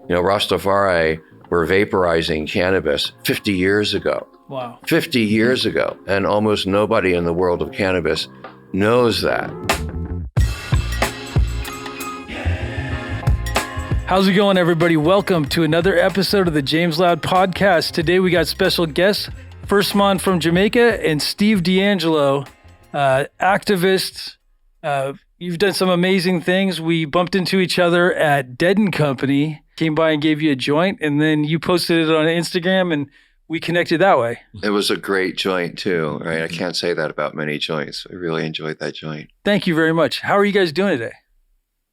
Rastafari were vaporizing cannabis 50 years ago. Wow. 50 years ago. And almost nobody in the world of cannabis knows that. How's it going, everybody? Welcome to another episode of the James Loud Podcast. Today we got special guests, Firstman from Jamaica and Steve DeAngelo, activist. You've done some amazing things. We bumped into each other at Dead & Company, came by and gave you a joint, and then you posted it on Instagram and we connected that way. It was a great joint too, right? I can't say that about many joints. I really enjoyed that joint. Thank you very much. How are you guys doing today?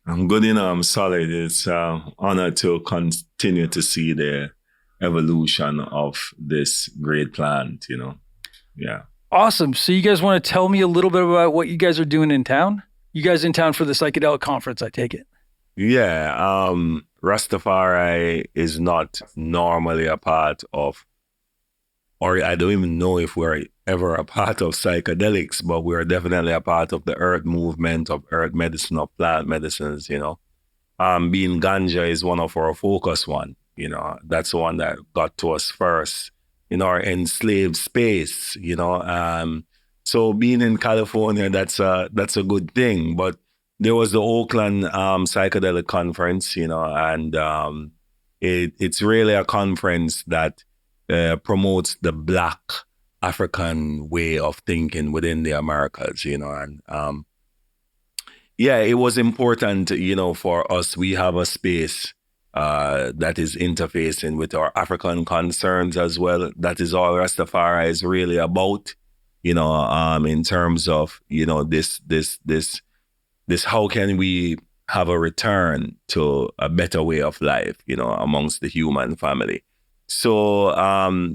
I'm good, I'm solid. It's an honor to continue to see the evolution of this great plant, Yeah. Awesome. So you guys want to tell me a little bit about what you guys are doing in town? You guys in town for the Psychedelic Conference, I take it? Yeah. Rastafari is not normally a part of, or I don't even know if we're ever a part of psychedelics, but we're definitely a part of the earth movement, of earth medicine, of plant medicines, Being ganja is one of our focus one, That's the one that got to us first in our enslaved space, So being in California, that's a good thing. But there was the Oakland Psychedelic Conference, and it's really a conference that promotes the Black African way of thinking within the Americas, and it was important, for us. We have a space that is interfacing with our African concerns as well. That is all Rastafari is really about, in terms of, this how can we have a return to a better way of life, amongst the human family. So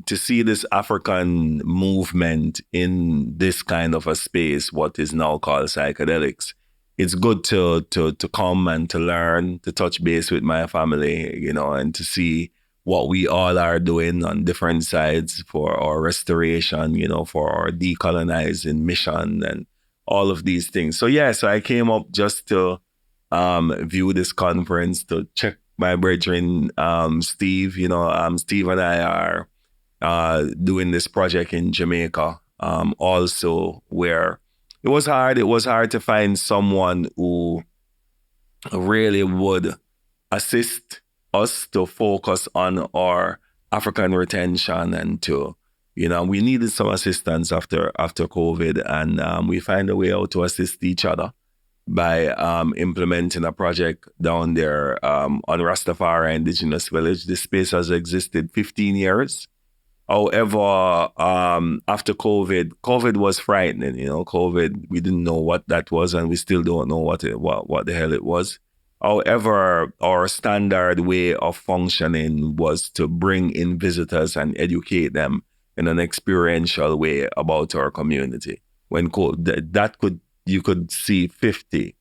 to see this African movement in this kind of a space, what is now called psychedelics, it's good to come and to learn, to touch base with my family, and to see what we all are doing on different sides for our restoration, for our decolonizing mission and all of these things. So so I came up just to view this conference, to check my brethren, Steve. Steve and I are doing this project in Jamaica, also, where it was hard to find someone who really would assist us to focus on our African retention and to, we needed some assistance after COVID, and we find a way out to assist each other by implementing a project down there on Rastafari Indigenous Village. This space has existed 15 years. However, after COVID was frightening. COVID, we didn't know what that was, and we still don't know what the hell it was. However, our standard way of functioning was to bring in visitors and educate them in an experiential way about our community. When you could see 50,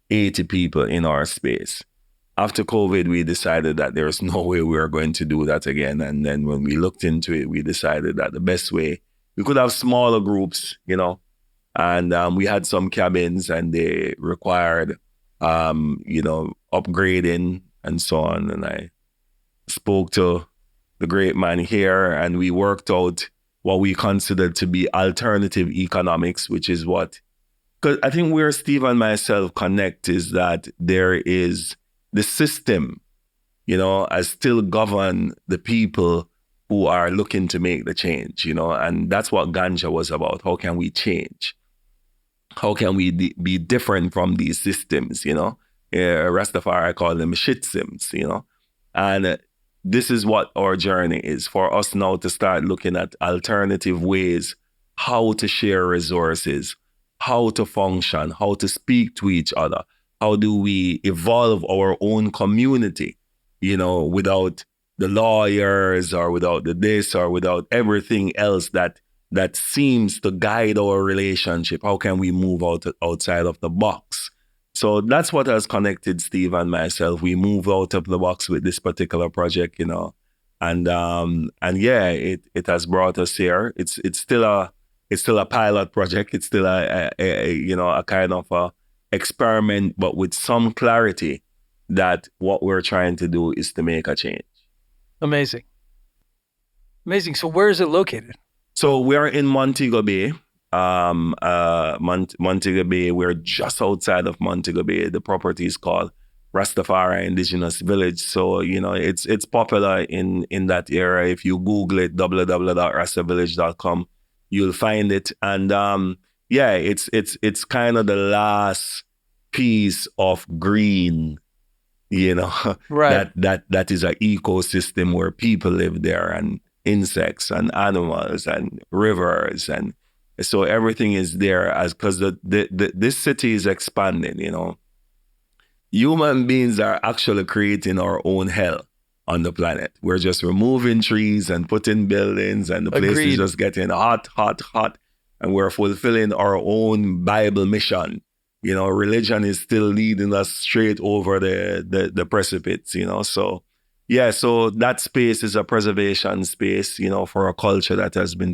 80 people in our space. After COVID, we decided that there's no way we were going to do that again. And then when we looked into it, we decided that the best way, we could have smaller groups, and we had some cabins and they required, upgrading and so on. And I spoke to the great man here, and we worked out what we considered to be alternative economics, which is what, because I think where Steve and myself connect is that there is the system, has still governed the people who are looking to make the change, and that's what ganja was about. How can we change? How can we be different from these systems, Rastafari call them shit sims, and this is what our journey is, for us now to start looking at alternative ways, how to share resources, how to function, how to speak to each other. How do we evolve our own community, without the lawyers or without the this or without everything else that seems to guide our relationship? How can we move outside of the box? So that's what has connected Steve and myself. We moved out of the box with this particular project, and it has brought us here. It's still a pilot project. It's still a kind of a experiment, but with some clarity that what we're trying to do is to make a change. Amazing. So where is it located? So we're in Montego Bay. Montego Bay, we're just outside of Montego Bay. The property is called Rastafari Indigenous Village. So, it's popular in that area. If you Google it, www.rastavillage.com, you'll find it. And it's kind of the last piece of green, Right. that is an ecosystem where people live there, and insects and animals and rivers, and so everything is there, as because this city is expanding. Human beings are actually creating our own hell on the planet. We're just removing trees and putting buildings, and the place Agreed. is just getting hot, and we're fulfilling our own Bible mission. Religion is still leading us straight over the precipice. So that space is a preservation space, for a culture that has been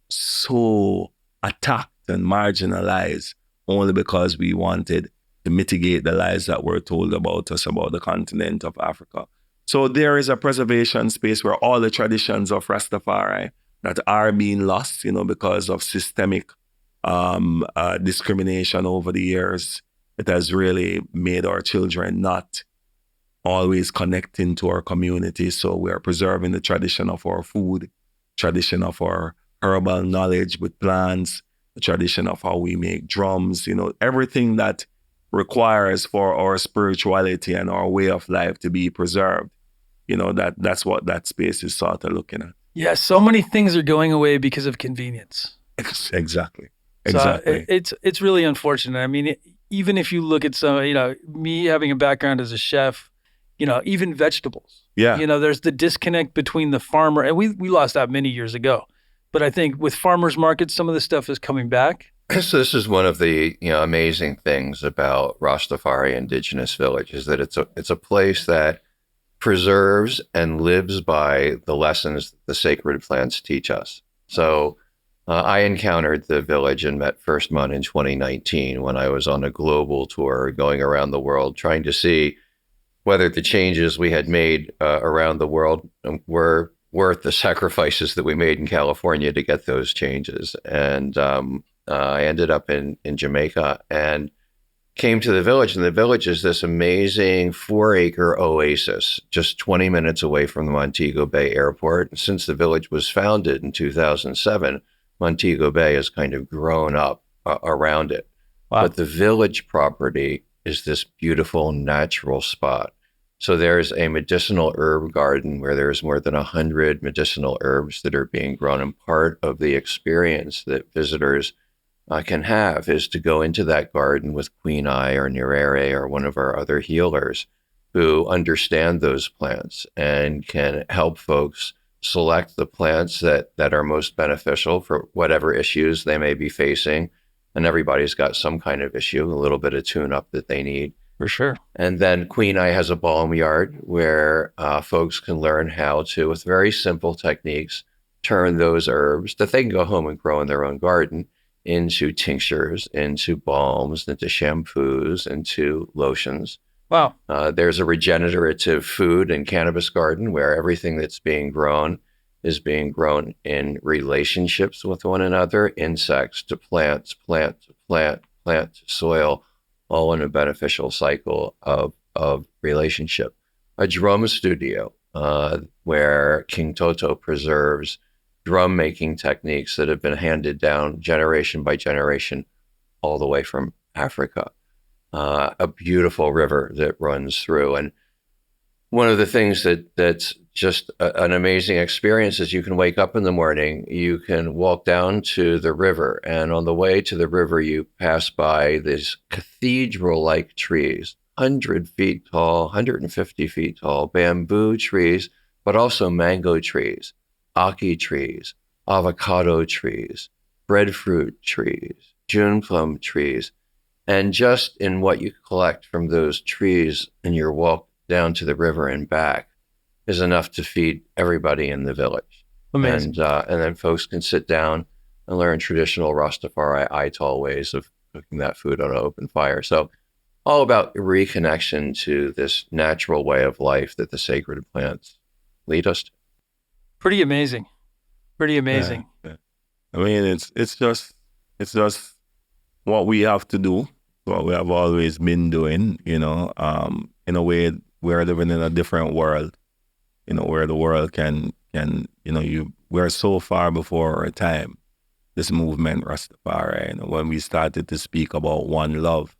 so attacked and marginalized, only because we wanted to mitigate the lies that were told about us, about the continent of Africa. So there is a preservation space where all the traditions of Rastafari that are being lost, because of systemic discrimination over the years, it has really made our children not always connecting to our community. So we are preserving the tradition of our food, tradition of our herbal knowledge with plants, the tradition of how we make drums, everything that requires for our spirituality and our way of life to be preserved. That's what that space is sort of looking at. Yeah, so many things are going away because of convenience. Exactly. So it's really unfortunate. I mean, even if you look at some, me having a background as a chef, even vegetables. Yeah. There's the disconnect between the farmer, and we lost that many years ago. But I think with farmers markets, some of the stuff is coming back. So this is one of the amazing things about Rastafari Indigenous Village, is that it's a place that preserves and lives by the lessons the sacred plants teach us. So I encountered the village and met Firstman in 2019 when I was on a global tour going around the world trying to see whether the changes we had made around the world were worth the sacrifices that we made in California to get those changes. And I ended up in Jamaica and came to the village. And the village is this amazing 4-acre oasis, just 20 minutes away from the Montego Bay Airport. And since the village was founded in 2007, Montego Bay has kind of grown up around it. Wow. But the village property is this beautiful natural spot. So there's a medicinal herb garden where there's more than 100 medicinal herbs that are being grown. And part of the experience that visitors can have is to go into that garden with Queen Eye or Nerere or one of our other healers who understand those plants and can help folks select the plants that are most beneficial for whatever issues they may be facing. And everybody's got some kind of issue, a little bit of tune-up that they need. For sure. And then Queen Eye has a balm yard where folks can learn how to, with very simple techniques, turn those herbs that they can go home and grow in their own garden into tinctures, into balms, into shampoos, into lotions. Wow. There's a regenerative food and cannabis garden where everything that's being grown is being grown in relationships with one another, insects to plants, plant to plant, plant to soil, all in a beneficial cycle of relationship. A drum studio where King Toto preserves drum making techniques that have been handed down generation by generation all the way from Africa. A beautiful river that runs through. And one of the things that's just an amazing experience is you can wake up in the morning, you can walk down to the river, and on the way to the river, you pass by these cathedral-like trees, 100 feet tall, 150 feet tall, bamboo trees, but also mango trees, ackee trees, avocado trees, breadfruit trees, June plum trees. And just in what you collect from those trees in your walk down to the river and back is enough to feed everybody in the village. Amazing. And then folks can sit down and learn traditional Rastafari Ital ways of cooking that food on an open fire. So all about reconnection to this natural way of life that the sacred plants lead us to. Pretty amazing. Pretty amazing. Yeah. I mean, it's just what we have to do, what we have always been doing, in a way. We're living in a different world, where the world can, we're so far before our time. This movement, Rastafari, when we started to speak about one love,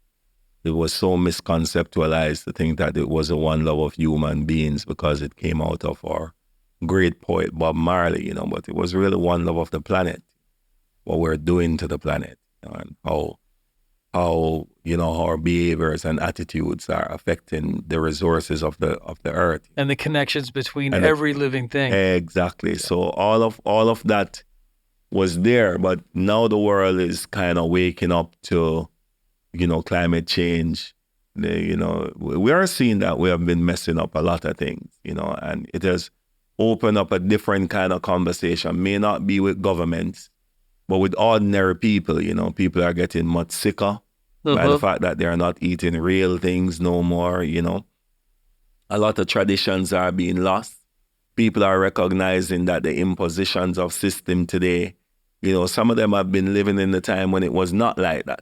it was so misconceptualized to think that it was the one love of human beings because it came out of our great poet Bob Marley, but it was really one love of the planet, what we're doing to the planet, and how our behaviors and attitudes are affecting the resources of the earth and the connections between and every living thing. Exactly. So all of that was there, but now the world is kind of waking up to, climate change. We are seeing that we have been messing up a lot of things, and it has opened up a different kind of conversation. May not be with governments, but with ordinary people. People are getting much sicker by the fact that they're not eating real things no more. A lot of traditions are being lost. People are recognizing that the impositions of system today, some of them have been living in the time when it was not like that.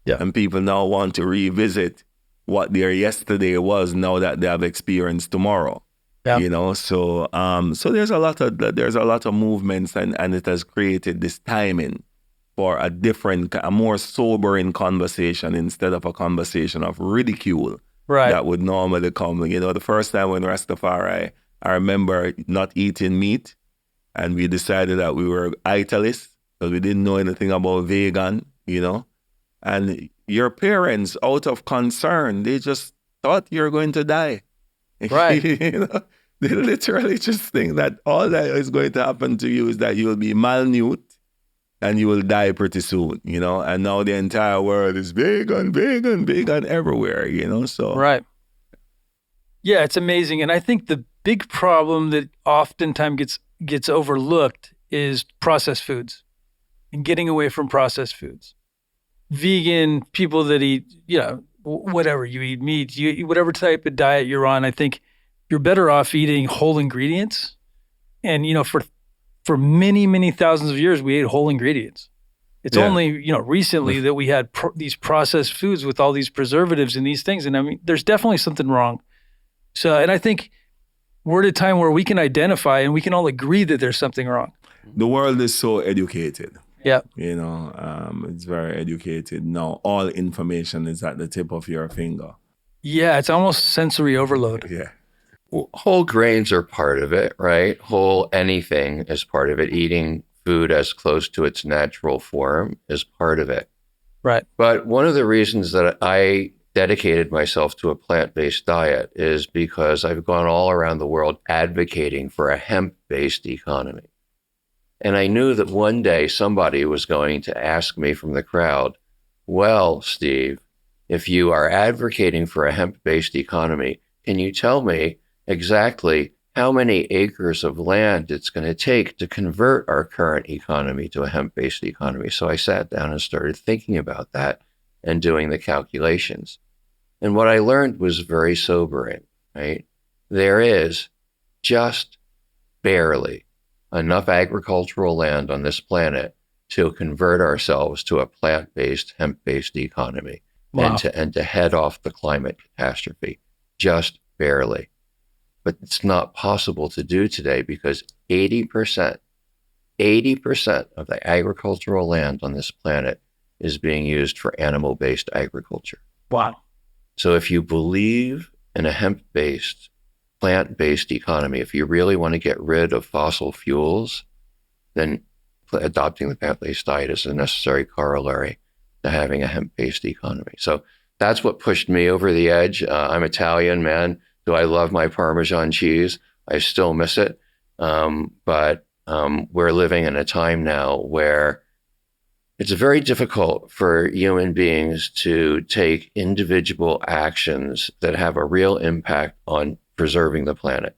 Yeah. And people now want to revisit what their yesterday was now that they have experienced tomorrow. Yeah. So there's a lot of movements, and it has created this timing for a more sobering conversation instead of a conversation of ridicule that would normally come. The first time when Rastafari, I remember not eating meat, and we decided that we were italists because we didn't know anything about vegan, and your parents, out of concern, they just thought you're going to die. Right. They literally just think that all that is going to happen to you is that you will be malnourished and you will die pretty soon, and now the entire world is vegan everywhere, so. Right. Yeah, it's amazing. And I think the big problem that oftentimes gets overlooked is processed foods and getting away from processed foods. Vegan people that eat, whatever, you eat meat, you eat whatever type of diet you're on, I think you're better off eating whole ingredients. And, for many, many thousands of years, we ate whole ingredients. It's only, recently that we had these processed foods with all these preservatives and these things. And I mean, there's definitely something wrong. So, and I think we're at a time where we can identify and we can all agree that there's something wrong. The world is so educated. Yeah. It's very educated. Now, all information is at the tip of your finger. Yeah, it's almost sensory overload. Yeah. Well, whole grains are part of it, right? Whole anything is part of it. Eating food as close to its natural form is part of it. Right. But one of the reasons that I dedicated myself to a plant-based diet is because I've gone all around the world advocating for a hemp-based economy. And I knew that one day somebody was going to ask me from the crowd, well, Steve, if you are advocating for a hemp-based economy, can you tell me exactly how many acres of land it's going to take to convert our current economy to a hemp-based economy? So I sat down and started thinking about that and doing the calculations. And what I learned was very sobering, right? There is just barely enough agricultural land on this planet to convert ourselves to a plant-based, hemp-based economy. Wow. and to head off the climate catastrophe, just barely. But it's not possible to do today because 80% of the agricultural land on this planet is being used for animal-based agriculture. Wow. So if you believe in a hemp-based, plant-based economy, if you really want to get rid of fossil fuels, then adopting the plant-based diet is a necessary corollary to having a hemp-based economy. So that's what pushed me over the edge. I'm Italian, man. Do I love my Parmesan cheese? I still miss it. But we're living in a time now where it's very difficult for human beings to take individual actions that have a real impact on preserving the planet,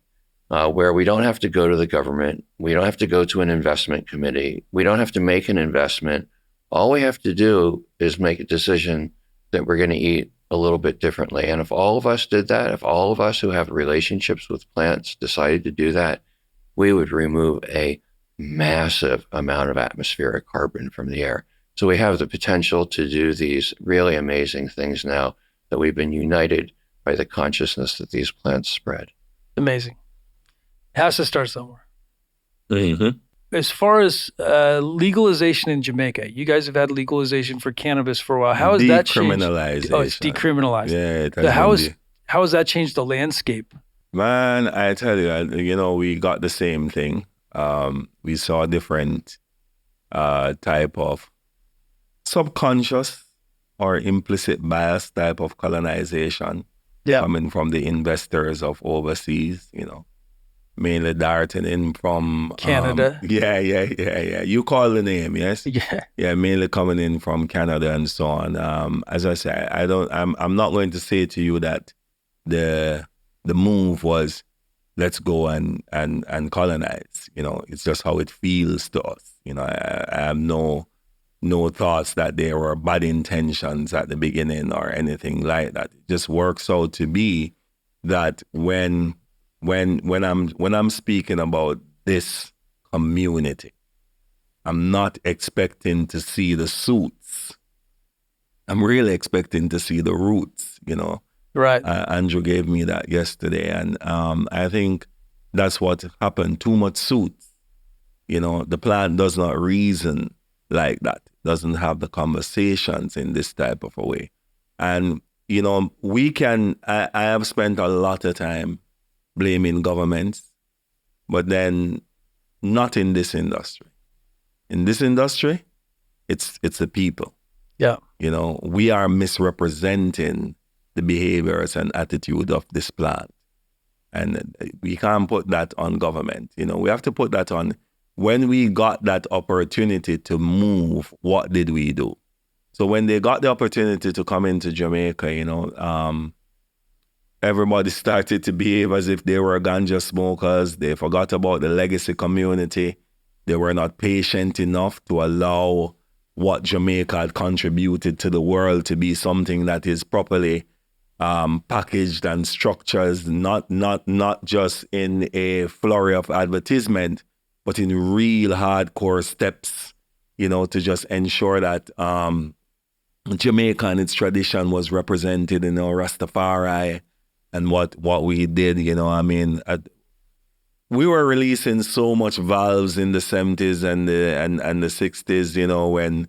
where we don't have to go to the government. We don't have to go to an investment committee. We don't have to make an investment. All we have to do is make a decision that we're going to eat a little bit differently. And if all of us did that, if all of us who have relationships with plants decided to do that, we would remove a massive amount of atmospheric carbon from the air. So we have the potential to do these really amazing things now that we've been united by the consciousness that these plants spread. Amazing. It has to start somewhere. Mm-hmm. As far as legalization in Jamaica, you guys have had legalization for cannabis for a while. How has that changed? Decriminalization. Oh, it's decriminalized. Yeah, it has So been how has that changed the landscape? Man, I tell you, we got the same thing. We saw different type of subconscious or implicit bias type of colonization coming from the investors of overseas, mainly darting in from Canada. Yeah. You call the name, yes? Yeah. Yeah, mainly coming in from Canada and so on. As I say, I'm not going to say to you that the move was let's go and colonize. It's just how it feels to us. I have no thoughts that there were bad intentions at the beginning or anything like that. It just works out to be that when I'm speaking about this community, I'm not expecting to see the suits. I'm really expecting to see the roots, Right. Andrew gave me that yesterday, and I think that's what happened. Too much suits. The plant does not reason like that. Doesn't have the conversations in this type of a way. And, I have spent a lot of time blaming governments, but then not in this industry. In this industry, it's the people. Yeah. We are misrepresenting the behaviors and attitude of this plant. And we can't put that on government. We have to put that on, when we got that opportunity to move, what did we do? So when they got the opportunity to come into Jamaica, everybody started to behave as if they were ganja smokers. They forgot about the legacy community. They were not patient enough to allow what Jamaica had contributed to the world to be something that is properly packaged and structured, not just in a flurry of advertisement, but in real hardcore steps, to just ensure that Jamaica and its tradition was represented in Rastafari and what we did. We were releasing so much valves in the 70s and the 60s, when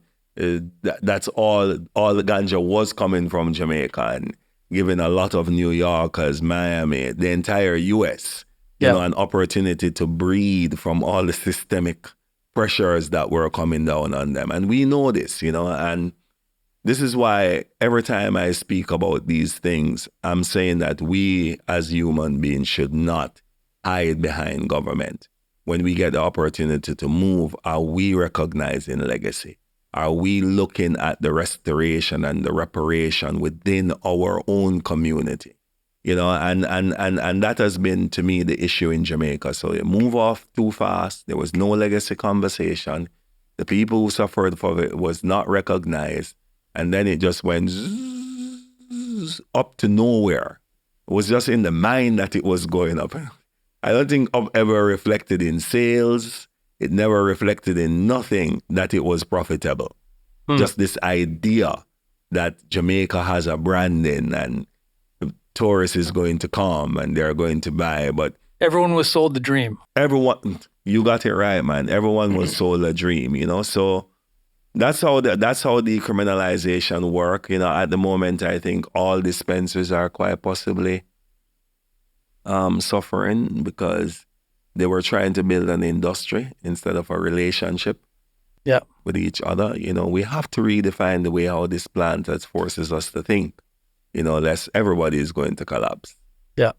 that's all the ganja was coming from Jamaica, and giving a lot of New Yorkers, Miami, the entire US, an opportunity to breathe from all the systemic pressures that were coming down on them. And we know this, and this is why every time I speak about these things, I'm saying that we as human beings should not hide behind government. When we get the opportunity to move, are we recognizing legacy? Are we looking at the restoration and the reparation within our own community? And that has been, to me, the issue in Jamaica. So you move off too fast. There was no legacy conversation. The people who suffered for it was not recognized. And then it just went up to nowhere. It was just in the mind that it was going up. I don't think I've ever reflected in sales. It never reflected in nothing that it was profitable. Just this idea that Jamaica has a branding and tourists is going to come and they're going to buy. But everyone was sold the dream. Everyone, you got it right, man. Everyone was sold a dream, So that's how decriminalization work. At the moment, I think all dispensaries are quite possibly suffering because they were trying to build an industry instead of a relationship with each other. We have to redefine the way how this plant has forces us to think. Less everybody is going to collapse. Yeah.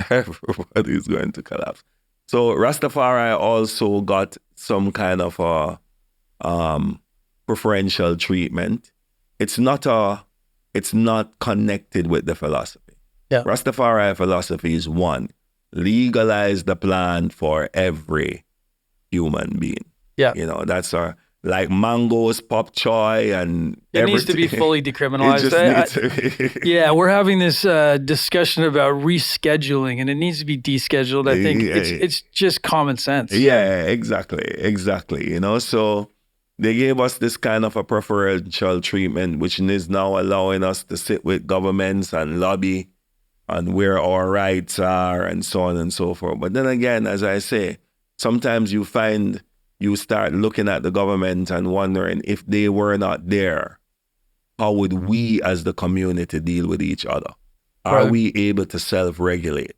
Everybody is going to collapse. So Rastafari also got some kind of a preferential treatment. It's not connected with the philosophy. Yeah. Rastafari philosophy is one. Legalize the plant for every human being. Yeah. That's like mangoes, pop choy, and It needs to be everything. fully It decriminalized. just needs to be. Yeah, we're having this discussion about rescheduling, and it needs to be descheduled. I think it's just common sense. Yeah, exactly. You know, so they gave us this kind of a preferential treatment, which is now allowing us to sit with governments and lobby on where our rights are and so on and so forth. But then again, as I say, sometimes you start looking at the government and wondering, if they were not there, how would we as the community deal with each other? Are we able to self-regulate?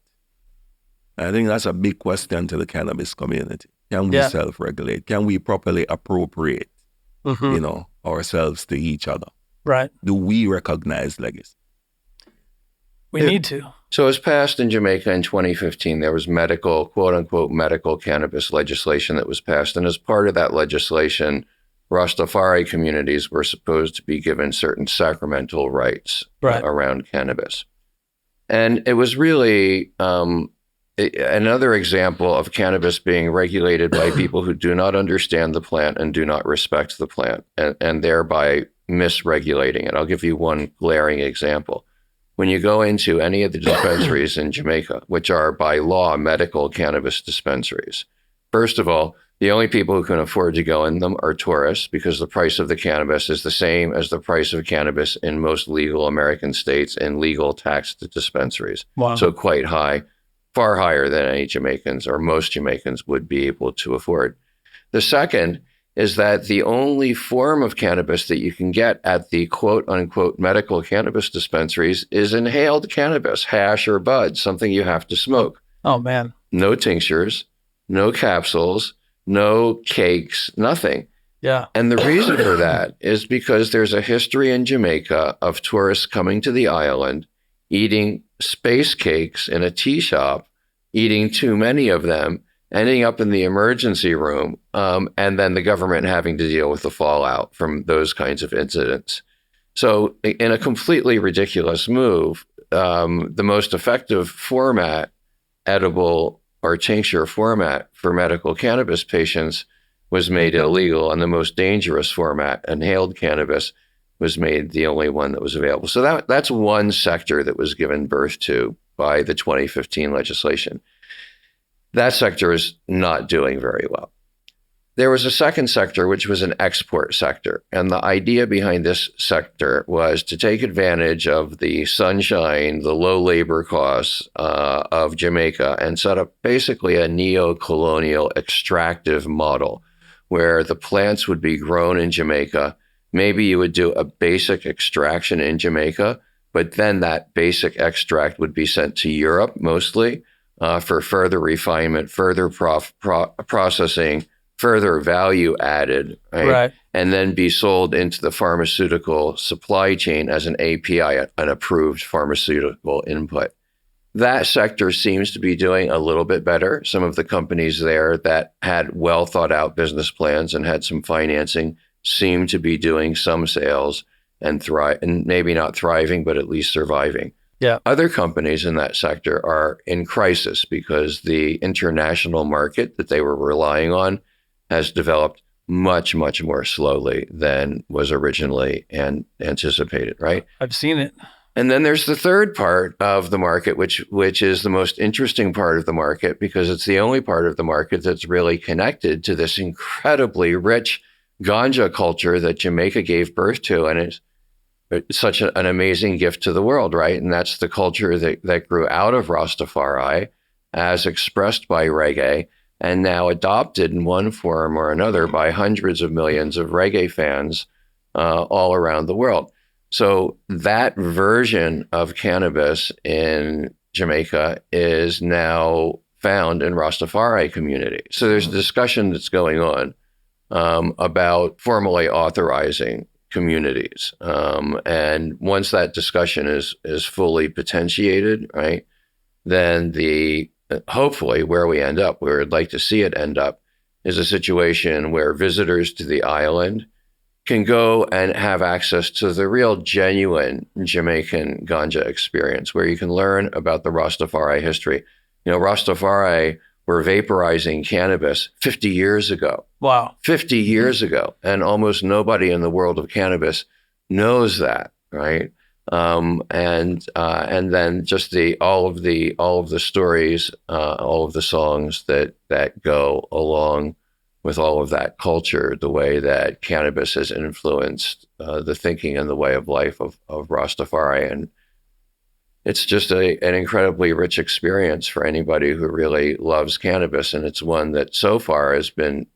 I think that's a big question to the cannabis community. Can we self-regulate? Can we properly appropriate, ourselves to each other? Right. Do we recognize legacy? We need to. So it was passed in Jamaica in 2015. There was quote unquote, medical cannabis legislation that was passed. And as part of that legislation, Rastafari communities were supposed to be given certain sacramental rights around cannabis. And it was really another example of cannabis being regulated by people who do not understand the plant and do not respect the plant, and thereby misregulating it. I'll give you one glaring example. When you go into any of the dispensaries in Jamaica, which are by law medical cannabis dispensaries, first of all, the only people who can afford to go in them are tourists, because the price of the cannabis is the same as the price of cannabis in most legal American states and legal taxed dispensaries. Wow. So quite high, far higher than any Jamaicans or most Jamaicans would be able to afford. The second is that the only form of cannabis that you can get at the quote unquote medical cannabis dispensaries is inhaled cannabis, hash or bud, something you have to smoke. Oh, man. No tinctures, no capsules, no cakes, nothing. Yeah. And the reason for that is because there's a history in Jamaica of tourists coming to the island, eating space cakes in a tea shop, eating too many of them, ending up in the emergency room, and then the government having to deal with the fallout from those kinds of incidents. So in a completely ridiculous move, the most effective format, edible or tincture format for medical cannabis patients, was made illegal, and the most dangerous format, inhaled cannabis, was made the only one that was available. So that's one sector that was given birth to by the 2015 legislation. That sector is not doing very well. There was a second sector, which was an export sector. And the idea behind this sector was to take advantage of the sunshine, the low labor costs of Jamaica, and set up basically a neo-colonial extractive model where the plants would be grown in Jamaica. Maybe you would do a basic extraction in Jamaica, but then that basic extract would be sent to Europe mostly, for further refinement, further processing, further value added, right? And then be sold into the pharmaceutical supply chain as an API, an approved pharmaceutical input. That sector seems to be doing a little bit better. Some of the companies there that had well thought out business plans and had some financing seem to be doing some sales and thrive, and maybe not thriving, but at least surviving. Yeah. Other companies in that sector are in crisis because the international market that they were relying on has developed much, much more slowly than was originally anticipated, right? I've seen it. And then there's the third part of the market, which is the most interesting part of the market, because it's the only part of the market that's really connected to this incredibly rich ganja culture that Jamaica gave birth to, and it's such an amazing gift to the world, right? And that's the culture that grew out of Rastafari as expressed by Reggae, and now adopted in one form or another by hundreds of millions of Reggae fans all around the world. So that version of cannabis in Jamaica is now found in Rastafari community. So there's a discussion that's going on about formally authorizing communities. And once that discussion is fully potentiated, right, then hopefully where we end up, where I'd like to see it end up, is a situation where visitors to the island can go and have access to the real genuine Jamaican ganja experience, where you can learn about the Rastafari history. You know, Rastafari were vaporizing cannabis 50 years ago. Wow. 50 years ago. And almost nobody in the world of cannabis knows that, right? And then just all of the stories, all of the songs that go along with all of that culture, the way that cannabis has influenced the thinking and the way of life of Rastafari. And it's just an incredibly rich experience for anybody who really loves cannabis. And it's one that so far has been,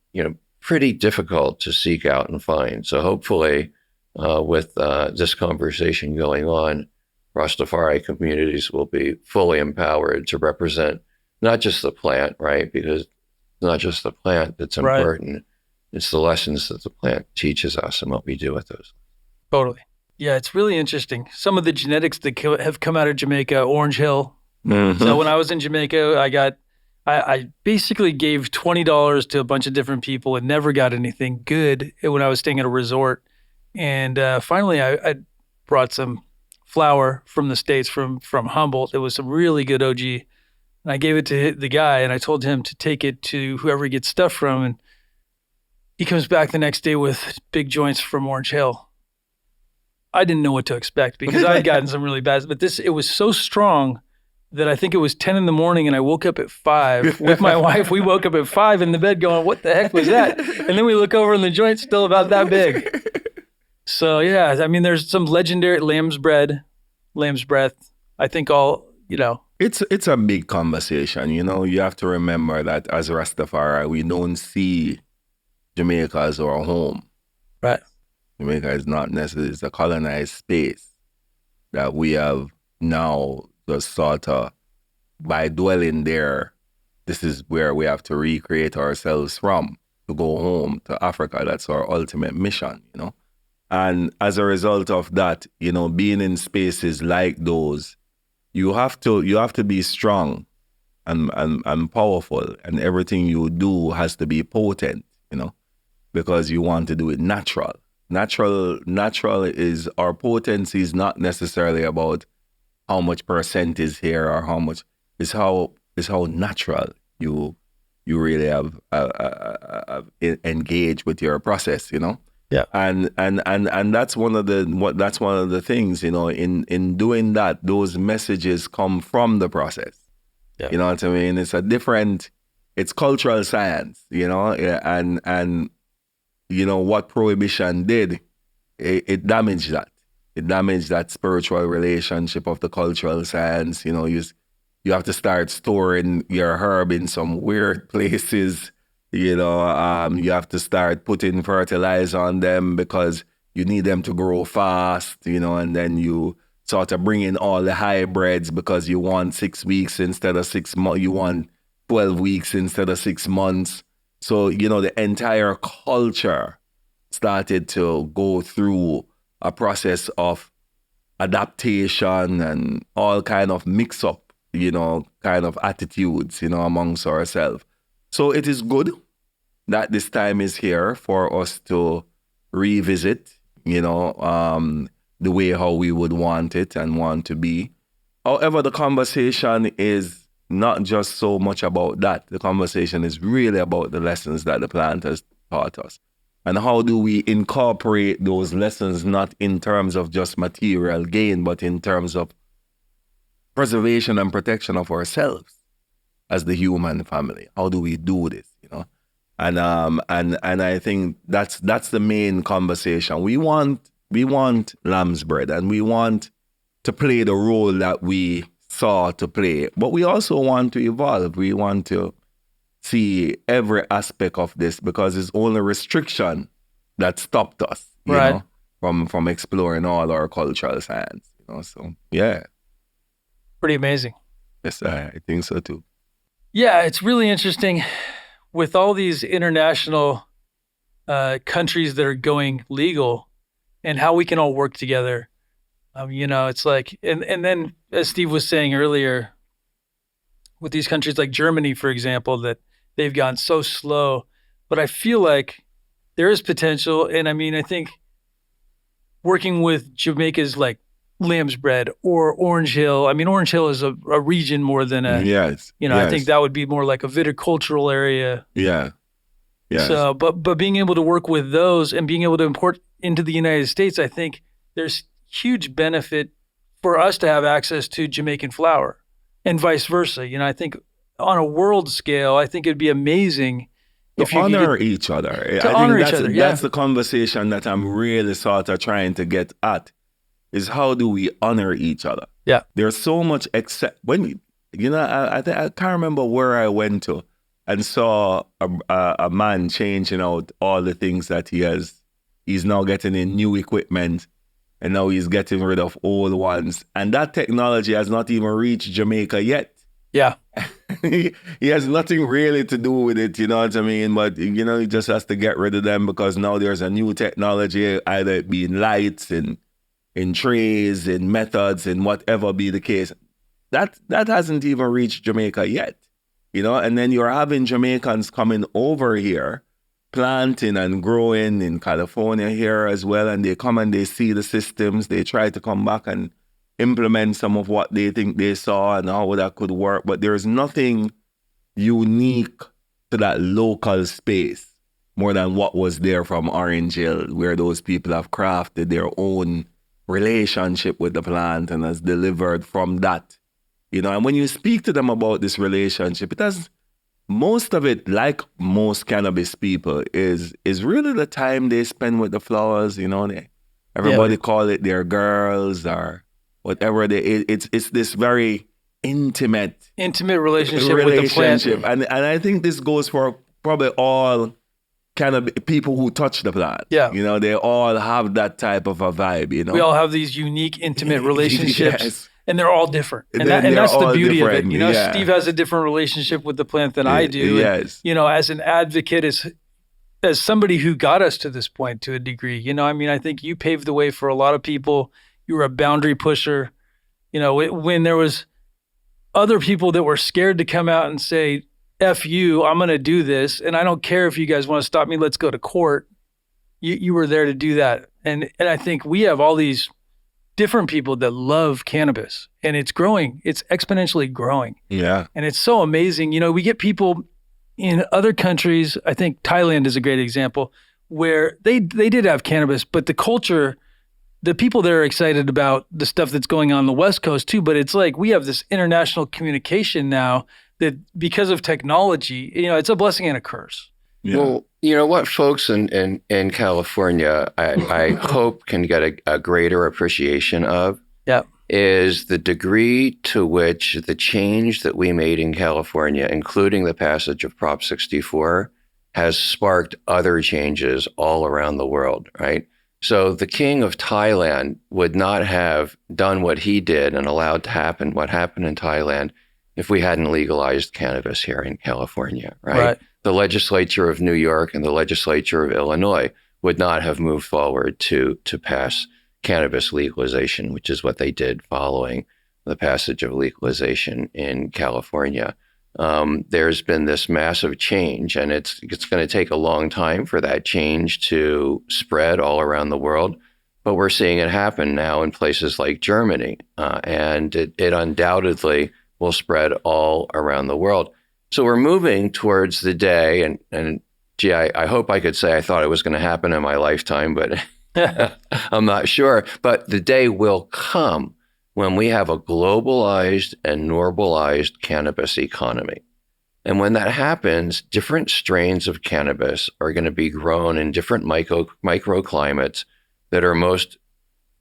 pretty difficult to seek out and find. So hopefully with this conversation going on, Rastafari communities will be fully empowered to represent not just the plant, right? Because it's not just the plant that's important. Right. It's the lessons that the plant teaches us and what we do with those. Totally. Yeah, it's really interesting. Some of the genetics that have come out of Jamaica, Orange Hill. Mm-hmm. So when I was in Jamaica, I basically gave $20 to a bunch of different people and never got anything good when I was staying at a resort. And finally, I brought some flour from the States, from Humboldt. It was some really good OG. And I gave it to the guy, and I told him to take it to whoever he gets stuff from. And he comes back the next day with big joints from Orange Hill. I didn't know what to expect because I had gotten some really bad, but it was so strong that I think it was 10 in the morning and I woke up at 5 with my wife. We woke up at 5 in the bed going, what the heck was that? And then we look over and the joint's still about that big. So yeah, I mean, there's some legendary lamb's breath. I think It's a big conversation. You have to remember that as Rastafari, we don't see Jamaica as our home. Right. Jamaica is not necessarily, it's a colonized space that we have now just sort of, by dwelling there, this is where we have to recreate ourselves from, to go home to Africa. That's our ultimate mission, And as a result of that, being in spaces like those, you have to be strong and powerful, and everything you do has to be potent, because you want to do it natural. Natural is, our potency is not necessarily about how much percent is here or how much, is how natural you really have engaged with your process, Yeah. And that's one of the things, in doing that, those messages come from the process. Yeah. You know what I mean? It's cultural science, and what prohibition did, it damaged that. It damaged that spiritual relationship of the cultural science. You have to start storing your herb in some weird places. You have to start putting fertilizer on them because you need them to grow fast, and then you sort of bring in all the hybrids because you want 6 weeks instead of 6 months. You want 12 weeks instead of 6 months. So, the entire culture started to go through a process of adaptation and all kind of mix-up, kind of attitudes, amongst ourselves. So it is good that this time is here for us to revisit, the way how we would want it and want to be. However, the conversation is not just so much about that. The conversation is really about the lessons that the plant has taught us. And how do we incorporate those lessons, not in terms of just material gain, but in terms of preservation and protection of ourselves as the human family? How do we do this, And I think that's the main conversation. We want lamb's bread, and we want to play the role that we saw to play, but we also want to evolve. We want to see every aspect of this, because it's only restriction that stopped us, right, from exploring all our cultural science. So yeah, pretty amazing. Yes, I think so too. Yeah, it's really interesting with all these international countries that are going legal and how we can all work together. It's like, and then as Steve was saying earlier, with these countries like Germany, for example, that they've gone so slow, but I feel like there is potential. And I mean, I think working with Jamaica's like Lamb's Bread or Orange Hill. I mean, Orange Hill is a region more than a, Yes. I think that would be more like a viticultural area. Yeah. Yes. So, but being able to work with those and being able to import into the United States, I think there's huge benefit for us to have access to Jamaican flower and vice versa. I think on a world scale, I think it'd be amazing to honor each other. That's the conversation that I'm really sort of trying to get at, is how do we honor each other? Yeah. There's so much when I can't remember where I went to and saw a man changing out all the things that he's now getting in new equipment, and now he's getting rid of old ones. And that technology has not even reached Jamaica yet. Yeah. He has nothing really to do with it, you know what I mean? But, he just has to get rid of them because now there's a new technology, either it be in lights, in trays, in methods, in whatever be the case. That hasn't even reached Jamaica yet, And then you're having Jamaicans coming over here, planting and growing in California here as well, and they come and they see the systems. They try to come back and implement some of what they think they saw and how that could work, but there's nothing unique to that local space more than what was there from Orange Hill, where those people have crafted their own relationship with the plant and has delivered from that. And when you speak to them about this relationship, most of it, like most cannabis people, is really the time they spend with the flowers. Everybody call it their girls or whatever. It's this very intimate relationship with the plant. And I think this goes for probably all cannabis people who touch the plant. Yeah. They all have that type of a vibe. We all have these unique, intimate relationships. Yes. And they're all different. And that's the beauty of it. Steve has a different relationship with the plant than I do. Yes. And, as an advocate, as somebody who got us to this point to a degree, I think you paved the way for a lot of people. You were a boundary pusher. When there was other people that were scared to come out and say, F you, I'm going to do this. And I don't care if you guys want to stop me, let's go to court. You were there to do that. And I think we have all these different people that love cannabis, and it's growing. It's exponentially growing. Yeah. And it's so amazing. We get people in other countries. I think Thailand is a great example where they did have cannabis, but the culture, the people there are excited about the stuff that's going on the West Coast too. But it's like we have this international communication now that because of technology, it's a blessing and a curse. Yeah. Well, what folks in California, I hope can get a greater appreciation of is the degree to which the change that we made in California, including the passage of Prop 64, has sparked other changes all around the world, right? So the king of Thailand would not have done what he did and allowed to happen what happened in Thailand if we hadn't legalized cannabis here in California, right? The legislature of New York and the legislature of Illinois would not have moved forward to pass cannabis legalization, which is what they did following the passage of legalization in California. There's been this massive change, and it's going to take a long time for that change to spread all around the world. But we're seeing it happen now in places like Germany, and it undoubtedly will spread all around the world. So we're moving towards the day, and gee, I hope I could say I thought it was going to happen in my lifetime, but I'm not sure. But the day will come when we have a globalized and normalized cannabis economy. And when that happens, different strains of cannabis are going to be grown in different microclimates that are most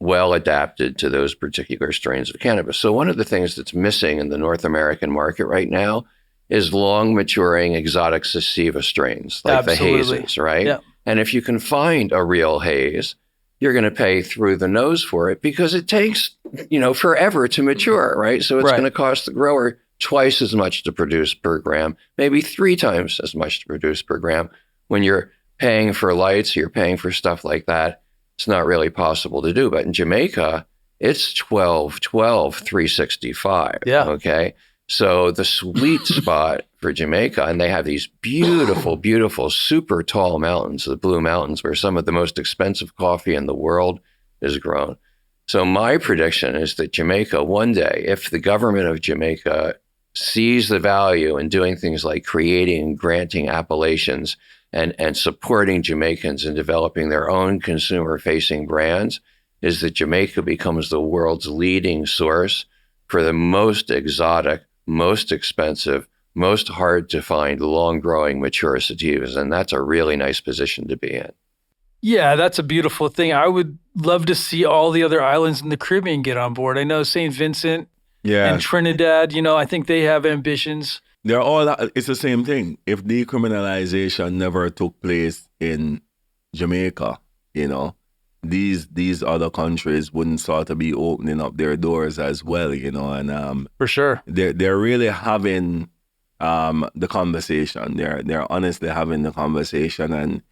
well adapted to those particular strains of cannabis. So one of the things that's missing in the North American market right now is long maturing exotic sativa strains like the hazes, right? Yeah. And if you can find a real haze, you're going to pay through the nose for it because it takes, forever to mature, right? So it's going to cost the grower twice as much to produce per gram, maybe 3 times as much to produce per gram. When you're paying for lights, you're paying for stuff like that, it's not really possible to do. But in Jamaica, it's 365. Yeah. Okay. So the sweet spot for Jamaica, and they have these beautiful, beautiful, super tall mountains, the Blue Mountains, where some of the most expensive coffee in the world is grown. So my prediction is that Jamaica one day, if the government of Jamaica sees the value in doing things like creating and granting appellations and supporting Jamaicans in developing their own consumer-facing brands, is that Jamaica becomes the world's leading source for the most exotic, most expensive, most hard to find, long-growing, mature sativas. And that's a really nice position to be in. Yeah, that's a beautiful thing. I would love to see all the other islands in the Caribbean get on board. I know St. Vincent and Trinidad, I think they have ambitions. They're all, it's the same thing. If decriminalization never took place in Jamaica, these other countries wouldn't sort of be opening up their doors as well, and for sure. They're really having the conversation. They're honestly having the conversation, and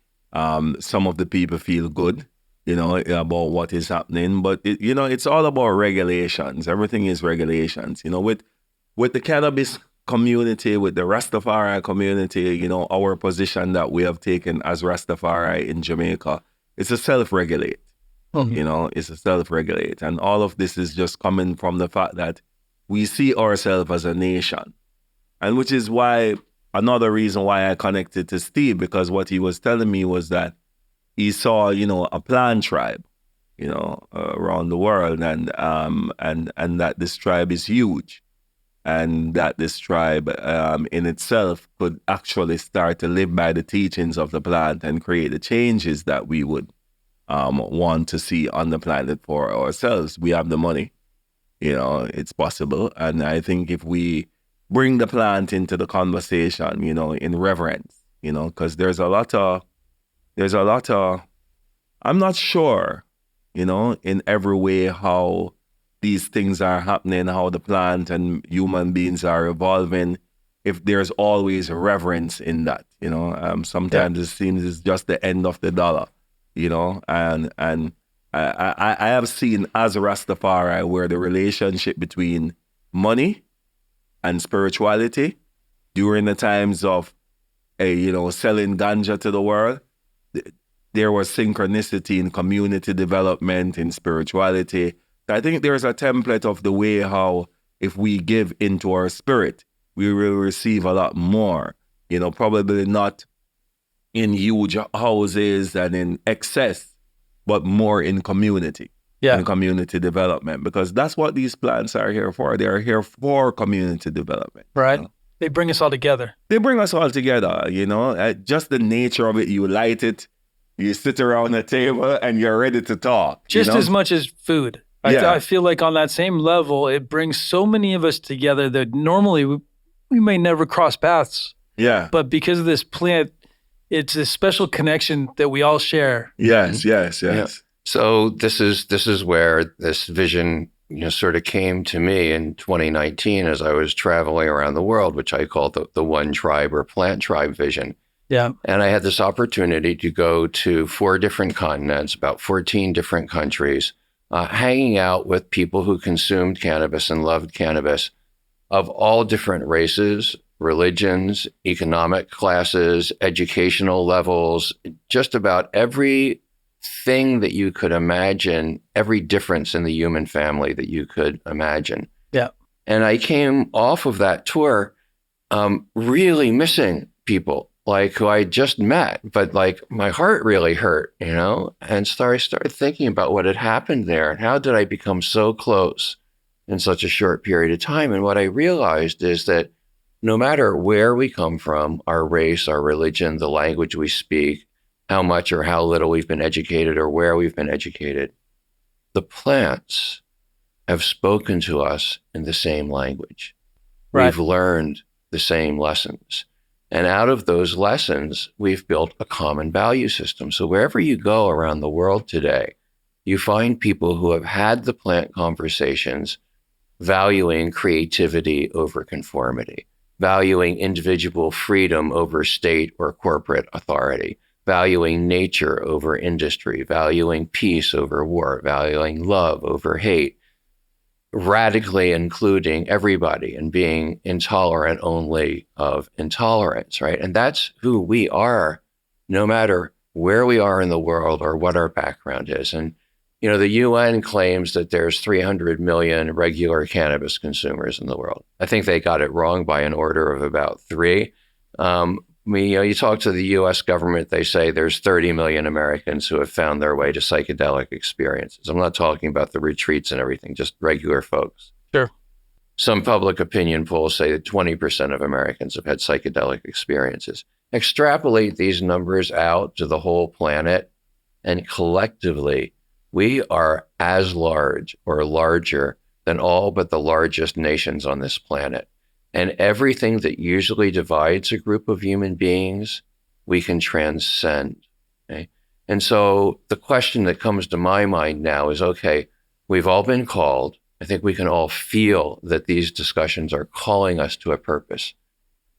some of the people feel good, about what is happening. But it's all about regulations. Everything is regulations. With the cannabis community, with the Rastafari community, our position that we have taken as Rastafari in Jamaica, it's a self-regulate. It's a self-regulate. And all of this is just coming from the fact that we see ourselves as a nation. And which is why, another reason why I connected to Steve, because what he was telling me was that he saw, a plant tribe, around the world, and that this tribe is huge. And that this tribe in itself could actually start to live by the teachings of the plant and create the changes that we would want to see on the planet for ourselves. We have the money, it's possible. And I think if we bring the plant into the conversation, in reverence, because there's a lot of, I'm not sure, in every way how these things are happening, how the plant and human beings are evolving, if there's always reverence in that, sometimes it seems it's just the end of the dollar, and I have seen as a Rastafari where the relationship between money and spirituality during the times of selling ganja to the world, there was synchronicity in community development, in spirituality. I think there's a template of the way how if we give into our spirit, we will receive a lot more, probably not in huge houses and in excess, but more in community, in community development, because that's what these plants are here for. They are here for community development. Right. They bring us all together. They bring us all together, just the nature of it. You light it, you sit around a table and you're ready to talk. Just as much as food. I feel like on that same level, it brings so many of us together that normally we may never cross paths. Yeah. But because of this plant, it's a special connection that we all share. Yes. Yeah. So this is where this vision, sort of came to me in 2019 as I was traveling around the world, which I call the one tribe or plant tribe vision. Yeah. And I had this opportunity to go to 4 different continents, about 14 different countries, hanging out with people who consumed cannabis and loved cannabis of all different races, religions, economic classes, educational levels, just about every thing that you could imagine, every difference in the human family that you could imagine. Yeah. And I came off of that tour really missing people like who I just met, but like my heart really hurt, and so I started thinking about what had happened there and how did I become so close in such a short period of time. And what I realized is that no matter where we come from, our race, our religion, the language we speak, how much or how little we've been educated or where we've been educated, the plants have spoken to us in the same language. Right. We've learned the same lessons. And out of those lessons, we've built a common value system. So wherever you go around the world today, you find people who have had the plant conversations, valuing creativity over conformity, valuing individual freedom over state or corporate authority, valuing nature over industry, valuing peace over war, valuing love over hate, radically including everybody and being intolerant only of intolerance, right? And that's who we are, no matter where we are in the world or what our background is. And the UN claims that there's 300 million regular cannabis consumers in the world. I think they got it wrong by an order of about 3. You talk to the US government, they say there's 30 million Americans who have found their way to psychedelic experiences. I'm not talking about the retreats and everything, just regular folks. Sure. Some public opinion polls say that 20% of Americans have had psychedelic experiences. Extrapolate these numbers out to the whole planet, and collectively, we are as large or larger than all but the largest nations on this planet. And everything that usually divides a group of human beings, we can transcend. Okay? And so the question that comes to my mind now is, okay, we've all been called. I think we can all feel that these discussions are calling us to a purpose.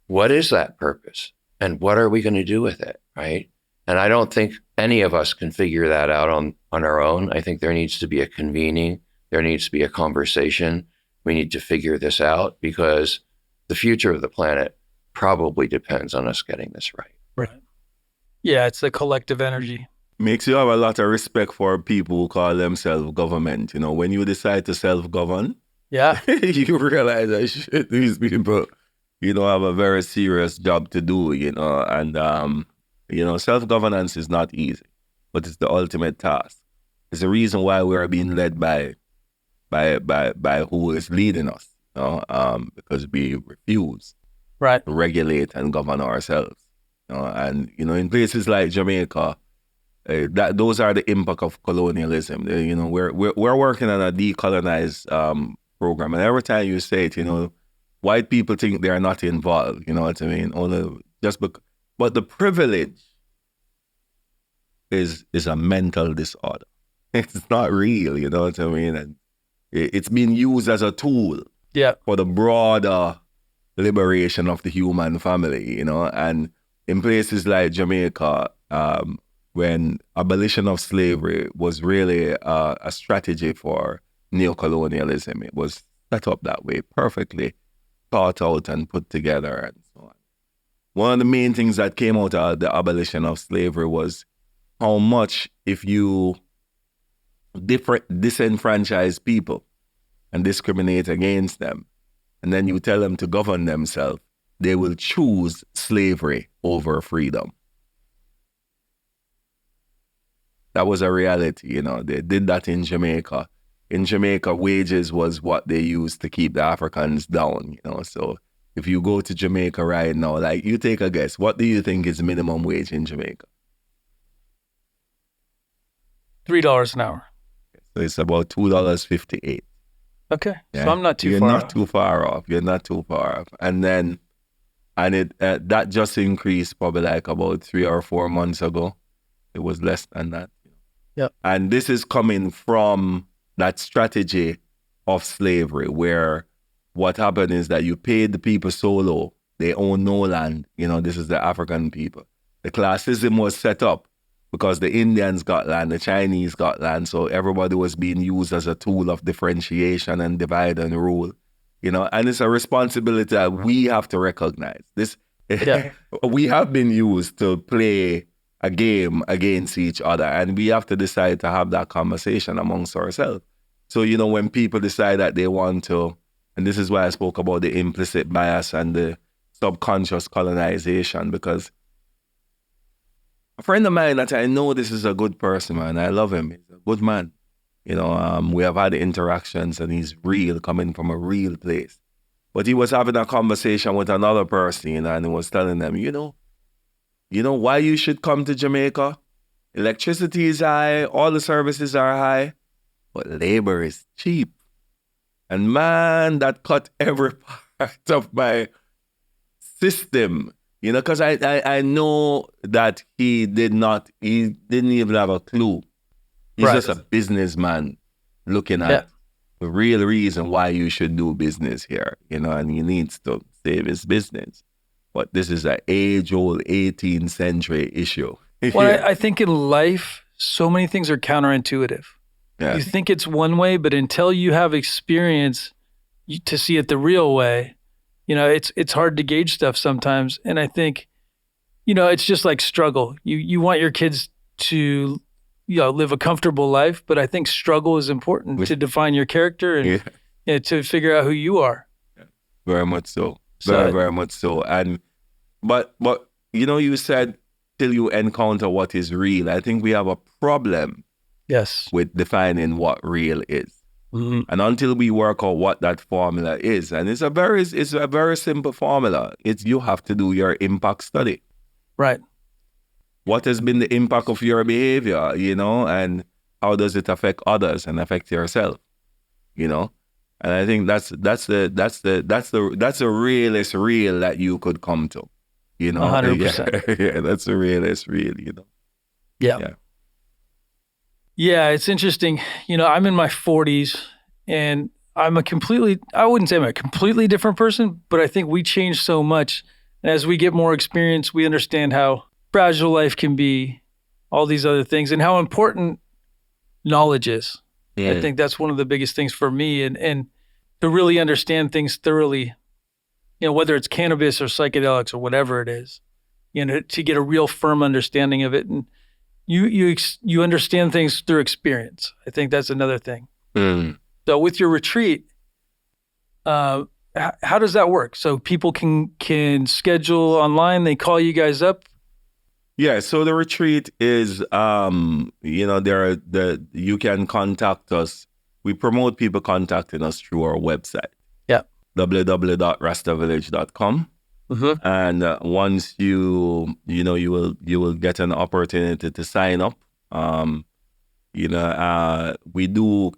What is that purpose? And what are we going to do with it, right? And I don't think any of us can figure that out on our own. I think there needs to be a convening. There needs to be a conversation. We need to figure this out because the future of the planet probably depends on us getting this right. Right. Yeah, it's the collective energy. Makes you have a lot of respect for people who call themselves government. When you decide to self-govern, yeah, you realize that shit, these people, have a very serious job to do, and, self-governance is not easy, but it's the ultimate task. It's the reason why we are being led by who is leading us, because we refuse to regulate and govern ourselves. And, in places like Jamaica, those are the impact of colonialism. We're working on a decolonized program, and every time you say it, white people think they are not involved. You know what I mean? But the privilege is a mental disorder. It's not real. You know what I mean? And it's being used as a tool for the broader liberation of the human family. And in places like Jamaica, when abolition of slavery was really a strategy for neocolonialism, it was set up that way, perfectly thought out and put together and so on. One of the main things that came out of the abolition of slavery was how much if you disenfranchise people and discriminate against them, and then you tell them to govern themselves, they will choose slavery over freedom. That was a reality, They did that in Jamaica. In Jamaica, wages was what they used to keep the Africans down, So if you go to Jamaica right now, like you take a guess, what do you think is minimum wage in Jamaica? $3 an hour. So it's about $2.58. Okay, yeah. So I'm not too You're far not off. too far off. You're not too far off. And it that just increased probably like about 3 or 4 months ago. It was less than that. Yep. And this is coming from that strategy of slavery, where what happened is that you paid the people so low, they own no land. This is the African people. The classism was set up because the Indians got land, the Chinese got land, so everybody was being used as a tool of differentiation and divide and rule. And it's a responsibility that we have to recognize. We have been used to play a game against each other, and we have to decide to have that conversation amongst ourselves. So, when people decide that they want to, and this is why I spoke about the implicit bias and the subconscious colonization, because a friend of mine that I know, this is a good person, man. I love him. He's a good man. We have had interactions, and he's real, coming from a real place. But he was having a conversation with another person, and he was telling them, why you should come to Jamaica? Electricity is high, all the services are high, but labor is cheap. And man, that cut every part of my system, because I know that he didn't even have a clue. He's just a businessman looking at the real reason why you should do business here, and he needs to save his business. But this is an age-old 18th century issue. Well, I think in life, so many things are counterintuitive. Yeah. You think it's one way, but until you have experience to see it the real way, it's hard to gauge stuff sometimes. And I think, it's just like struggle. You want your kids to live a comfortable life, but I think struggle is important to define your character and to figure out who you are. Very much so. Very much so. And but you said till you encounter what is real. I think we have a problem with defining what real is. Mm-hmm. And until we work out what that formula is, and it's a very simple formula. It's you have to do your impact study. Right. What has been the impact of your behavior, and how does it affect others and affect yourself, And I think that's the realest real that you could come to, 100%. Yeah, that's the realest real, Yeah. Yeah, it's interesting. I'm in my 40s and I wouldn't say I'm a completely different person, but I think we change so much. And as we get more experience, we understand how fragile life can be, all these other things, and how important knowledge is. Yeah. I think that's one of the biggest things for me, and to really understand things thoroughly, whether it's cannabis or psychedelics or whatever it is, to get a real firm understanding of it. And you understand things through experience. I think that's another thing. So with your retreat, how does that work? So people can schedule online. They call you guys up. Yeah. So the retreat is, you can contact us. We promote people contacting us through our website. Yeah. www.rastavillage.com. Mm-hmm. And once you will get an opportunity to sign up. We do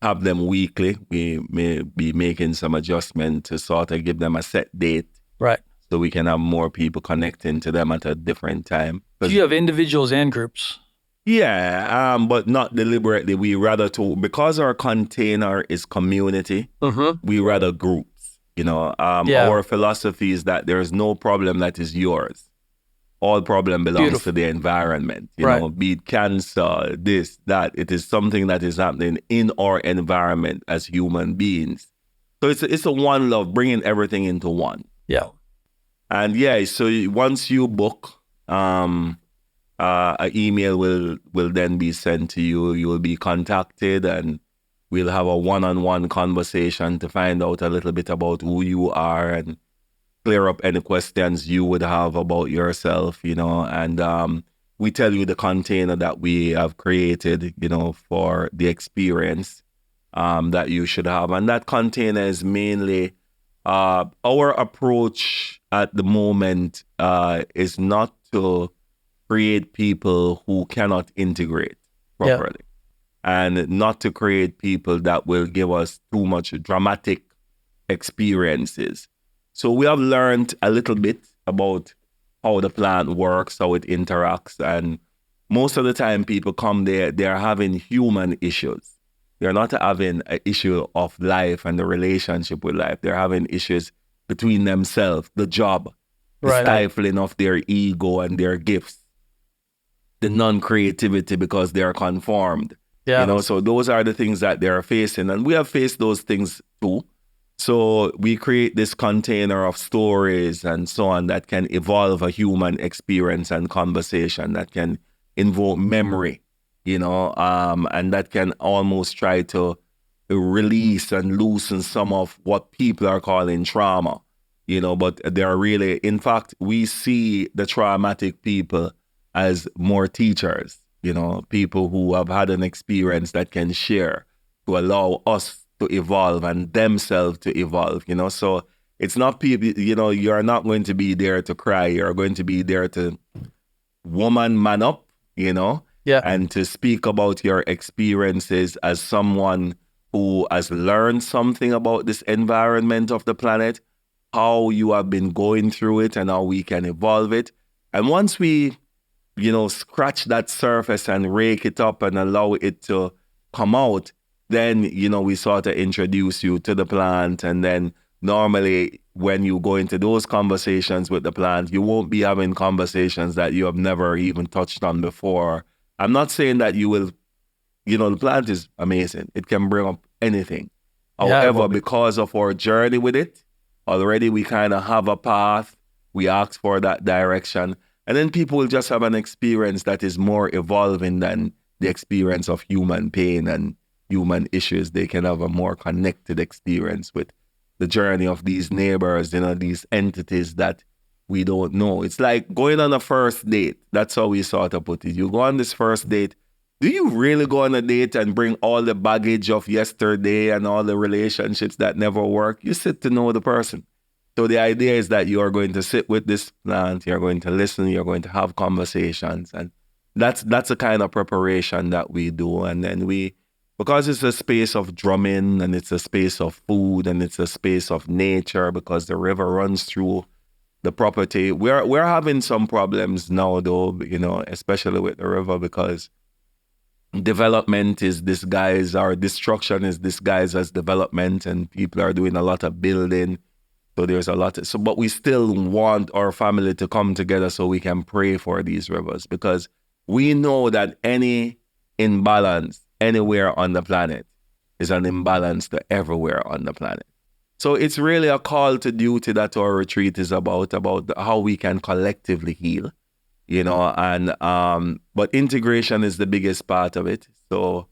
have them weekly. We may be making some adjustment to sort of give them a set date, right? So we can have more people connecting to them at a different time. So you have individuals and groups. Yeah, but not deliberately. We rather because our container is community. Mm-hmm. We rather groups. Our philosophy is that there is no problem that is yours. All problem belongs to the environment. Be it cancer, this, that. It is something that is happening in our environment as human beings. So it's a one love, bringing everything into one. Yeah. And so once you book, an email will then be sent to you. You will be contacted, and we'll have a one-on-one conversation to find out a little bit about who you are and clear up any questions you would have about yourself, and we tell you the container that we have created, for the experience that you should have. And that container is mainly our approach at the moment is not to create people who cannot integrate properly. And not to create people that will give us too much dramatic experiences. So we have learned a little bit about how the plant works, how it interacts. And most of the time people come there, they're having human issues. They're not having an issue of life and the relationship with life. They're having issues between themselves, the job, the stifling of their ego and their gifts, the non-creativity because they're conformed. Yeah. So those are the things that they're facing. And we have faced those things too. So we create this container of stories and so on that can evolve a human experience and conversation, that can invoke memory, and that can almost try to release and loosen some of what people are calling trauma, but they're really, in fact, we see the traumatic people as more teachers. People who have had an experience that can share to allow us to evolve and themselves to evolve, So it's not people, you're not going to be there to cry. You're going to be there to man up, and to speak about your experiences as someone who has learned something about this environment of the planet, how you have been going through it and how we can evolve it. And once we scratch that surface and rake it up and allow it to come out, then, we sort of introduce you to the plant. And then normally when you go into those conversations with the plant, you won't be having conversations that you have never even touched on before. I'm not saying that you will, the plant is amazing. It can bring up anything. However, because of our journey with it, already we kind of have a path. We ask for that direction. And then people will just have an experience that is more evolving than the experience of human pain and human issues. They can have a more connected experience with the journey of these neighbors, these entities that we don't know. It's like going on a first date. That's how we sort of put it. You go on this first date. Do you really go on a date and bring all the baggage of yesterday and all the relationships that never work? You sit to know the person. So the idea is that you are going to sit with this plant, you're going to listen, you're going to have conversations. And that's the kind of preparation that we do. And then because it's a space of drumming and it's a space of food and it's a space of nature because the river runs through the property. We're having some problems now though, especially with the river, because development is disguised, or destruction is disguised as development, and people are doing a lot of building. So there's a lot. But we still want our family to come together so we can pray for these rivers, because we know that any imbalance anywhere on the planet is an imbalance to everywhere on the planet. So it's really a call to duty that our retreat is about how we can collectively heal, but integration is the biggest part of it. So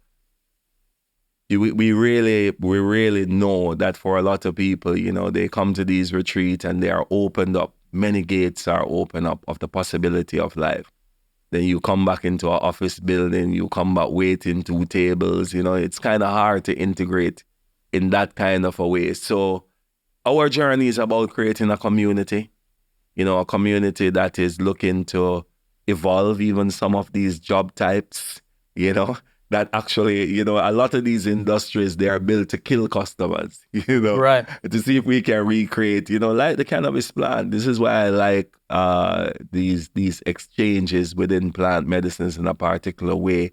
we really know that for a lot of people, they come to these retreats and they are opened up. Many gates are opened up of the possibility of life. Then you come back into an office building, you come back waiting 2 tables, it's kind of hard to integrate in that kind of a way. So our journey is about creating a community, a community that is looking to evolve even some of these job types, that actually, a lot of these industries, they are built to kill customers, right, to see if we can recreate, like the cannabis plant. This is why I like these exchanges within plant medicines in a particular way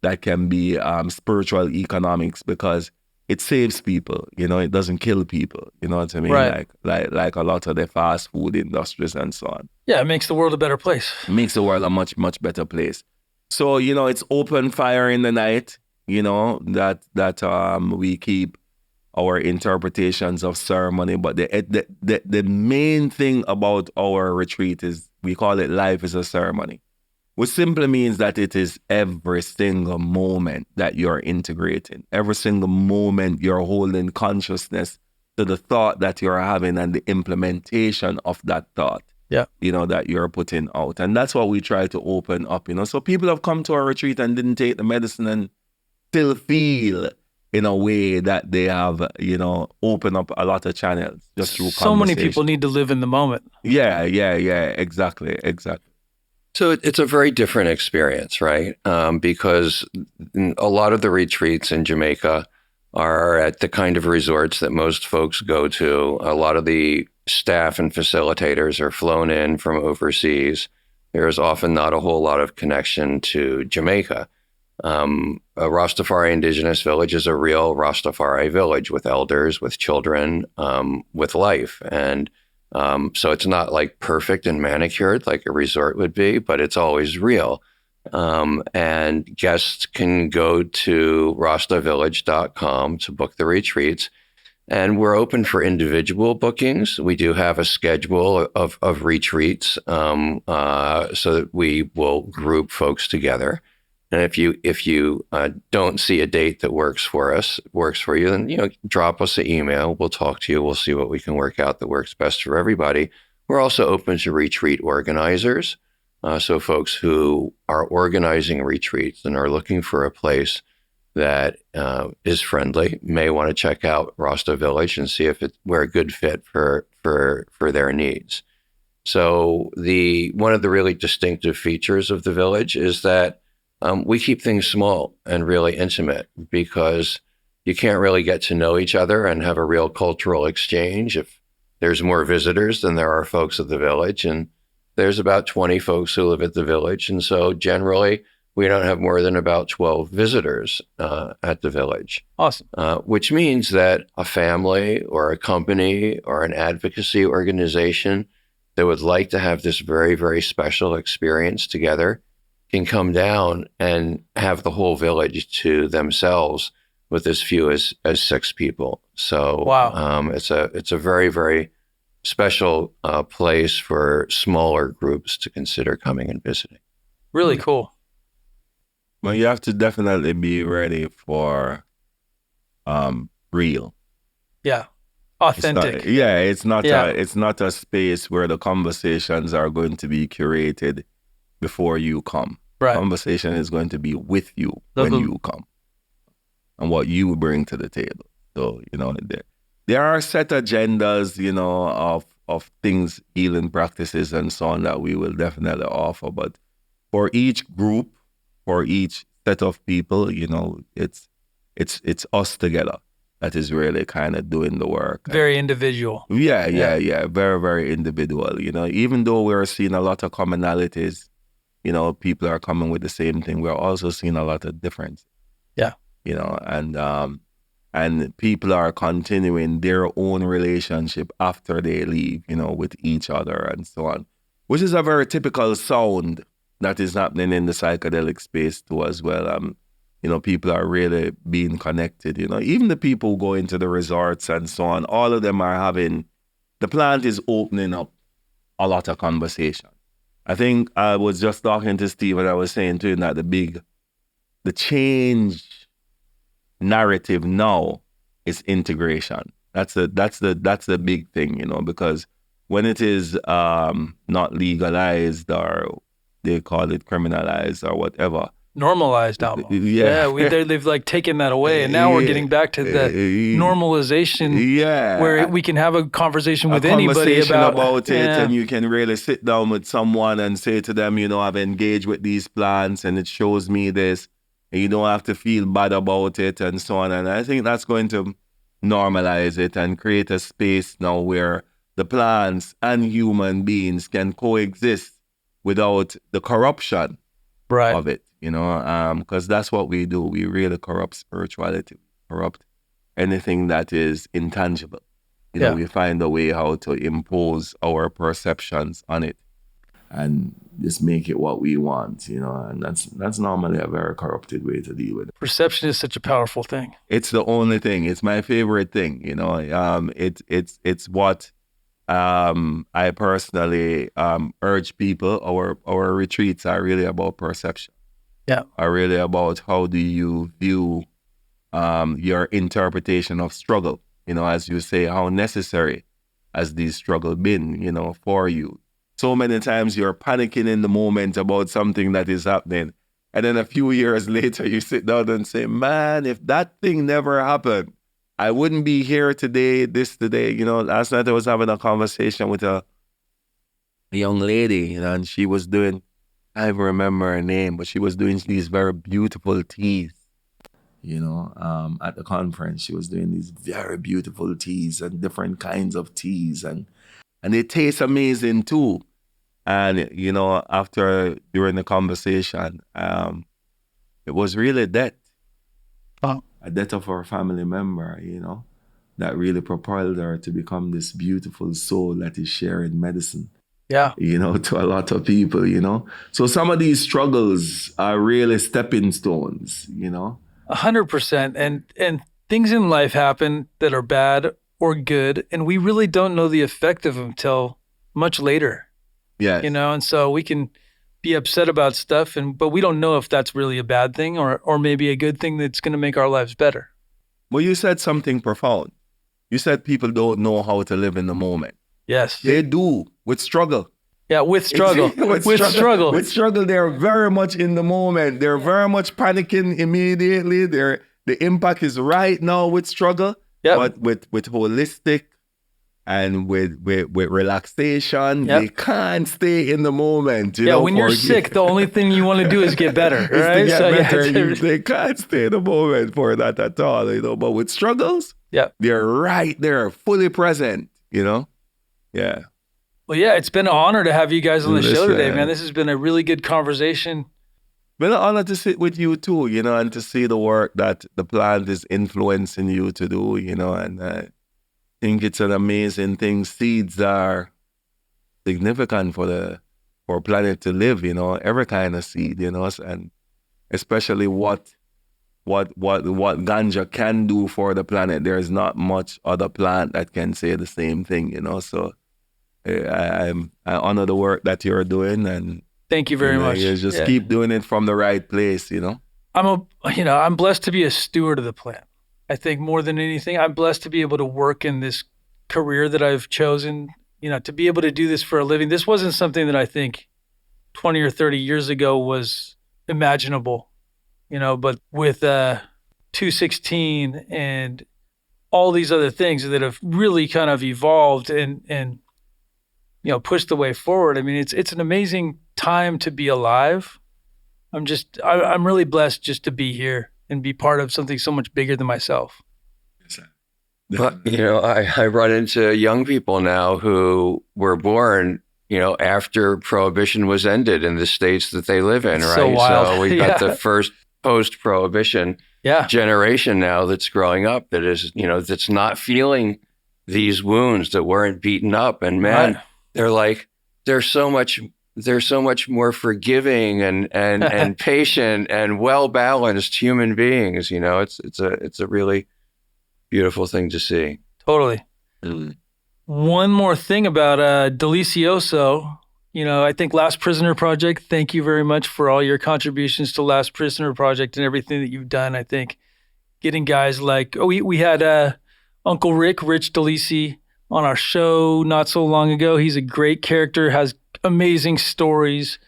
that can be spiritual economics, because it saves people, it doesn't kill people, you know what I mean? Right. Like a lot of the fast food industries and so on. Yeah, it makes the world a better place. It makes the world a much, much better place. So, it's open fire in the night, that we keep our interpretations of ceremony. But the main thing about our retreat is we call it life is a ceremony, which simply means that it is every single moment that you're integrating, every single moment you're holding consciousness to the thought that you're having and the implementation of that thought. Yeah. That you're putting out. And that's what we try to open up, So people have come to our retreat and didn't take the medicine and still feel in a way that they have, opened up a lot of channels just through so many people need to live in the moment. Yeah, exactly. So it's a very different experience, right? Because a lot of the retreats in Jamaica are at the kind of resorts that most folks go to. A lot of the staff and facilitators are flown in from overseas. There is often not a whole lot of connection to Jamaica. A Rastafari Indigenous Village is a real Rastafari village with elders, with children, with life. And so it's not like perfect and manicured like a resort would be, but it's always real. And guests can go to rastavillage.com to book the retreats. And we're open for individual bookings. We do have a schedule of retreats so that we will group folks together. And if you don't see a date that works for you, then drop us an email. We'll talk to you. We'll see what we can work out that works best for everybody. We're also open to retreat organizers. So folks who are organizing retreats and are looking for a place that is friendly may want to check out Rasta Village and see if we're a good fit for their needs. So one of the really distinctive features of the village is that we keep things small and really intimate, because you can't really get to know each other and have a real cultural exchange if there's more visitors than there are folks at the village. And there's about 20 folks who live at the village. And so generally, we don't have more than about 12 visitors at the village. Awesome. Which means that a family or a company or an advocacy organization that would like to have this very, very special experience together can come down and have the whole village to themselves with as few as 6 people. So wow. It's a very, very special place for smaller groups to consider coming and visiting. Really cool. Well, you have to definitely be ready for real. Yeah. It's not, Authentic. yeah, Yeah. it's not a space where the conversations are going to be curated before you come. Right. Conversation is going to be with you Love when the- you come and what you bring to the table. So, there are set agendas, of things, healing practices and so on that we will definitely offer. But for each group, for each set of people, it's us together that is really kind of doing the work. Very individual. Yeah. Very, very individual. Even though we're seeing a lot of commonalities, people are coming with the same thing. We're also seeing a lot of difference. Yeah. And people are continuing their own relationship after they leave, with each other and so on, which is a very typical sound that is happening in the psychedelic space too as well. People are really being connected, even the people who go into the resorts and so on, all of them are the plant is opening up a lot of conversation. I think I was just talking to Steve and I was saying to him that the change narrative now is integration. That's the big thing, because when it is not legalized or they call it criminalized or whatever, normalized almost. They've like taken that away, and now we're getting back to the normalization. Where we can have a conversation with anybody about it, and you can really sit down with someone and say to them, I've engaged with these plants, and it shows me this, and you don't have to feel bad about it, and so on. And I think that's going to normalize it and create a space now where the plants and human beings can coexist without the corruption of it, because that's what we do. We really corrupt spirituality, corrupt anything that is intangible. We find a way how to impose our perceptions on it and just make it what we want, and that's normally a very corrupted way to deal with it. Perception is such a powerful thing. It's the only thing. It's my favorite thing, it's what I personally urge people. Our retreats are really about perception. Yeah. Are really about how do you view your interpretation of struggle. As you say, how necessary has these struggle been, for you. So many times you're panicking in the moment about something that is happening. And then a few years later, you sit down and say, man, if that thing never happened, I wouldn't be here today. Last night I was having a conversation with a young lady, and she was doing, I don't remember her name, but she was doing these very beautiful teas. At the conference, she was doing these very beautiful teas and different kinds of teas, and they taste amazing too. And during the conversation, it was really death. A death of her family member, that really propelled her to become this beautiful soul that is sharing medicine. Yeah. To a lot of people, So some of these struggles are really stepping stones, 100%. And things in life happen that are bad or good, and we really don't know the effect of them till much later. Yeah. And so we can be upset about stuff, but we don't know if that's really a bad thing or maybe a good thing that's going to make our lives better. Well, you said something profound. You said people don't know how to live in the moment. Yes. They do, with struggle. Yeah, with struggle. With struggle, they're very much in the moment. They're very much panicking immediately. The impact is right now with struggle. Yep. But with holistic and with relaxation, they can't stay in the moment. When you're sick, the only thing you want to do is get better, right? To get better. They can't stay in the moment for that at all, But with struggles, they're right there, fully present, Yeah. Well, it's been an honor to have you guys on the show today, man. This has been a really good conversation. Been an honor to sit with you too, and to see the work that the plant is influencing you to do, and I think it's an amazing thing. Seeds are significant for planet to live, every kind of seed, and especially what ganja can do for the planet. There is not much other plant that can say the same thing, So I honor the work that you're doing, and thank you very much. You just keep doing it from the right place, I'm blessed to be a steward of the plant. I think more than anything, I'm blessed to be able to work in this career that I've chosen, to be able to do this for a living. This wasn't something that I think 20 or 30 years ago was imaginable, but with 216 and all these other things that have really kind of evolved and pushed the way forward. I mean, it's an amazing time to be alive. I'm really blessed just to be here and be part of something so much bigger than myself. But, I run into young people now who were born, after Prohibition was ended in the states that they live in, right? So wild. So we've got the first post-Prohibition generation now that's growing up that is, that's not feeling these wounds, that weren't beaten up. And man, they're so much more forgiving and patient and well-balanced human beings. It's a really beautiful thing to see. Totally. One more thing about Delicioso. I think Last Prisoner Project, thank you very much for all your contributions to Last Prisoner Project and everything that you've done. I think getting guys like, we had Uncle Rich Delici, on our show not so long ago. He's a great character, has amazing stories.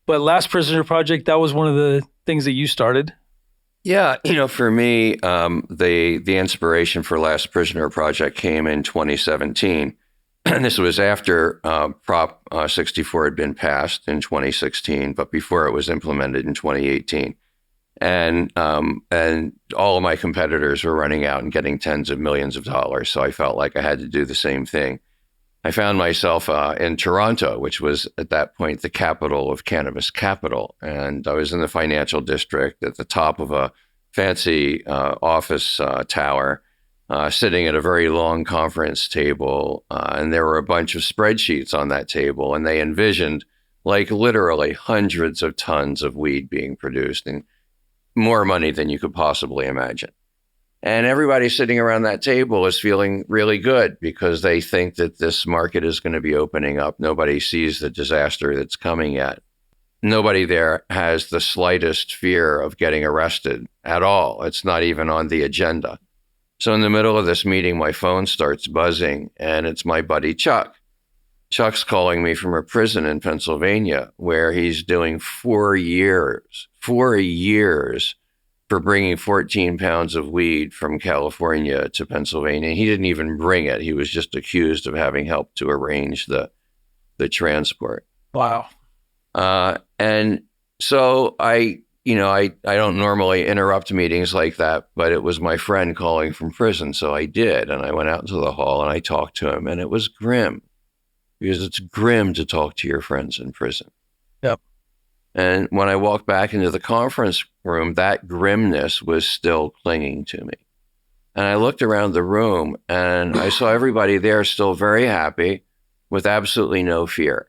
But Last Prisoner Project, that was one of the things that you started. Yeah, for me, the inspiration for Last Prisoner Project came in 2017. And this was after Prop 64 had been passed in 2016, but before it was implemented in 2018. And all of my competitors were running out and getting tens of millions of dollars. So I felt like I had to do the same thing. I found myself in Toronto, which was at that point the capital of cannabis capital. And I was in the financial district at the top of a fancy office tower, sitting at a very long conference table. And there were a bunch of spreadsheets on that table. And they envisioned like literally hundreds of tons of weed being produced and more money than you could possibly imagine. And everybody sitting around that table is feeling really good because they think that this market is going to be opening up. Nobody sees the disaster that's coming yet. Nobody there has the slightest fear of getting arrested at all. It's not even on the agenda. So in the middle of this meeting, my phone starts buzzing, and it's my buddy Chuck. Chuck's calling me from a prison in Pennsylvania where he's doing 4 years for bringing 14 pounds of weed from California to Pennsylvania. He didn't even bring it. He was just accused of having helped to arrange the transport. Wow. And so I don't normally interrupt meetings like that, but it was my friend calling from prison. So I did. And I went out into the hall and I talked to him, and it was grim because it's grim to talk to your friends in prison. Yep. And when I walked back into the conference room, that grimness was still clinging to me. And I looked around the room and I saw everybody there still very happy with absolutely no fear.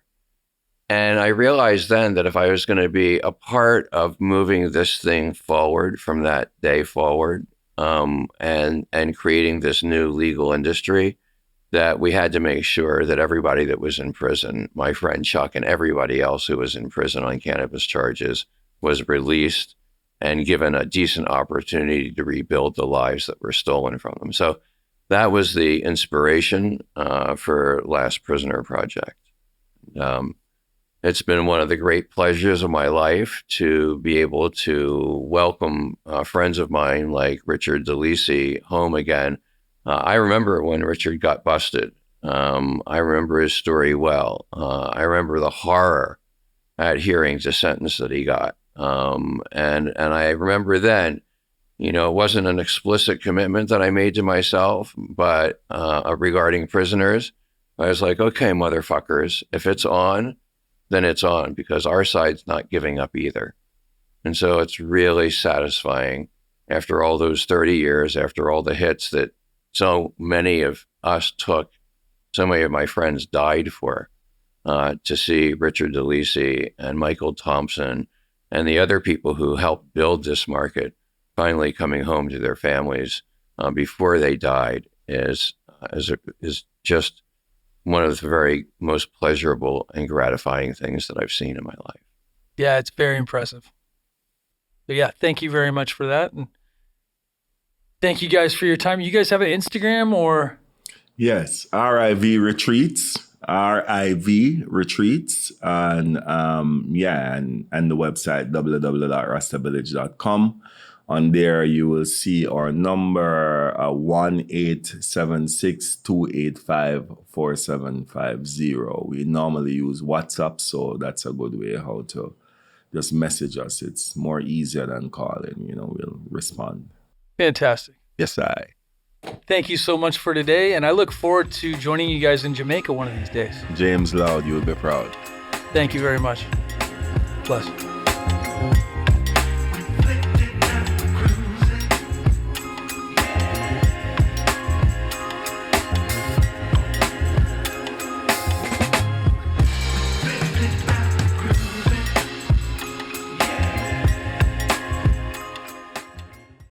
And I realized then that if I was going to be a part of moving this thing forward from that day forward, and creating this new legal industry, that we had to make sure that everybody that was in prison, my friend Chuck and everybody else who was in prison on cannabis charges, was released and given a decent opportunity to rebuild the lives that were stolen from them. So that was the inspiration for Last Prisoner Project. It's been one of the great pleasures of my life to be able to welcome friends of mine like Richard Delici home again. I remember when Richard got busted. I remember his story well. I remember the horror at hearing the sentence that he got. And I remember then, it wasn't an explicit commitment that I made to myself, but regarding prisoners, I was like, okay, motherfuckers, if it's on, then it's on, because our side's not giving up either. And so it's really satisfying after all those 30 years, after all the hits that so many of us took, so many of my friends died for, to see Richard Delici and Michael Thompson and the other people who helped build this market finally coming home to their families before they died is just one of the very most pleasurable and gratifying things that I've seen in my life. Yeah, it's very impressive. So yeah, thank you very much for that. And thank you guys for your time. You guys have an Instagram or? Yes, RIV Retreats, RIV Retreats, and and the website www.rastavillage.com. On there, you will see our number 1-876-285-4750. We normally use WhatsApp, so that's a good way how to just message us. It's more easier than calling. We'll respond. Fantastic. Yes, I. Thank you so much for today, and I look forward to joining you guys in Jamaica one of these days. James Loud, you'll be proud. Thank you very much. Bless.